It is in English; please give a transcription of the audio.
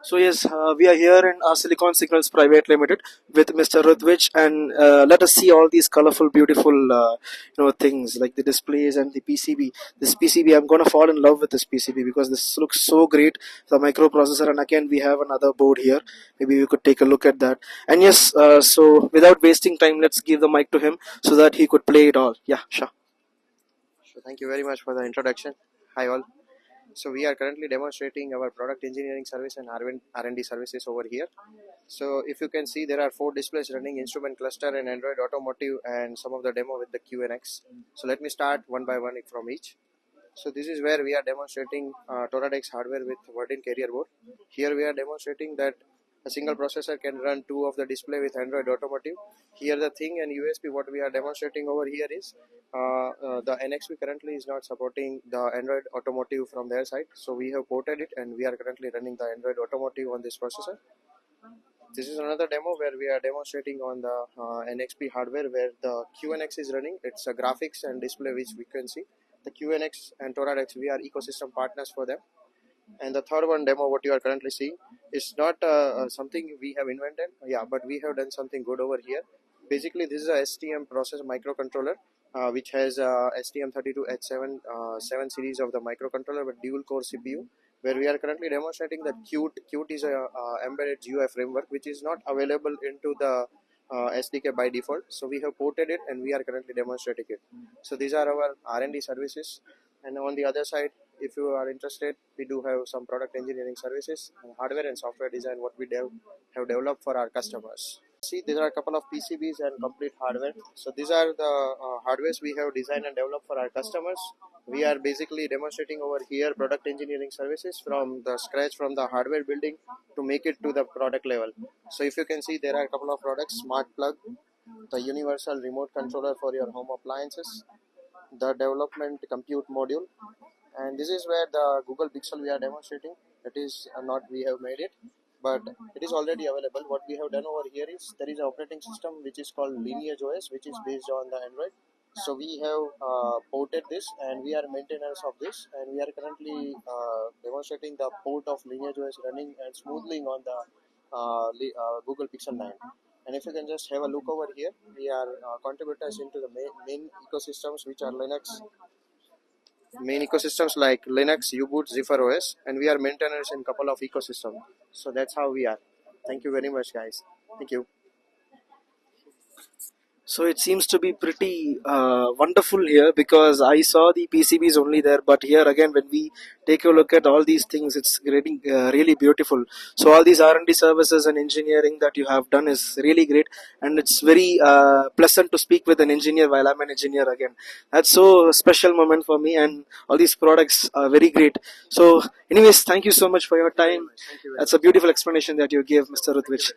So yes, we are here in Silicon Signals Private Limited with Mr. Rudvich, and let us see all these colorful, beautiful, things like the displays and the PCB. This PCB, I'm gonna fall in love with this PCB because this looks so great. The microprocessor, and again we have another board here. Maybe we could take a look at that. And yes, so without wasting time, let's give the mic to him so that he could play it all. Yeah, sure. So thank you very much for the introduction. Hi all. So we are currently demonstrating our product engineering service and R&D services over here. So if you can see, there are 4 displays running: instrument cluster and Android Automotive, and some of the demo with the QNX. So let me start one by one from each. So this is where we are demonstrating Toradex hardware with Verdin carrier board. Here we are demonstrating that a single processor can run 2 of the display with Android Automotive. Here the thing and USP what we are demonstrating over here is the NXP currently is not supporting the Android Automotive from their side. So we have ported it and we are currently running the Android Automotive on this processor. This is another demo where we are demonstrating on the NXP hardware where the QNX is running. It's a graphics and display which we can see. The QNX and Toradex, we are ecosystem partners for them. And the third one demo what you are currently seeing is not something we have invented, yeah, but we have done something good over here. Basically this is a STM process microcontroller which has STM32H7 7 series of the microcontroller with dual core CPU, where we are currently demonstrating that Qt is a embedded GUI framework which is not available into the SDK by default. So we have ported it and we are currently demonstrating it. So these are our R&D services. And on the other side, if you are interested, we do have some product engineering services, hardware and software design what we have developed for our customers. See, there are a couple of PCBs and complete hardware. So these are the hardwares we have designed and developed for our customers. We are basically demonstrating over here product engineering services from the scratch, from the hardware building to make it to the product level. So if you can see, there are a couple of products: smart plug, the universal remote controller for your home appliances, the development compute module, and this is where the Google Pixel we are demonstrating. It is not we have made it, but it is already available. What we have done over here is there is an operating system which is called Lineage OS, which is based on the Android. So we have ported this and we are maintainers of this, and we are currently demonstrating the port of Lineage OS running and smoothly on the Google Pixel 9. And if you can just have a look over here, we are contributors into the main ecosystems which are main ecosystems like Linux, U-Boot, Zephyr OS, and we are maintainers in couple of ecosystems. So that's how we are. Thank you very much, guys. Thank you. So it seems to be pretty wonderful here because I saw the PCBs only there, but here again when we take a look at all these things, it's really, really beautiful. So all these R&D services and engineering that you have done is really great, and it's very pleasant to speak with an engineer while I'm an engineer again. That's so special moment for me, and all these products are very great. So anyways, thank you so much for your time. Thank you very That's a beautiful explanation that you gave, Mr. Rutvich.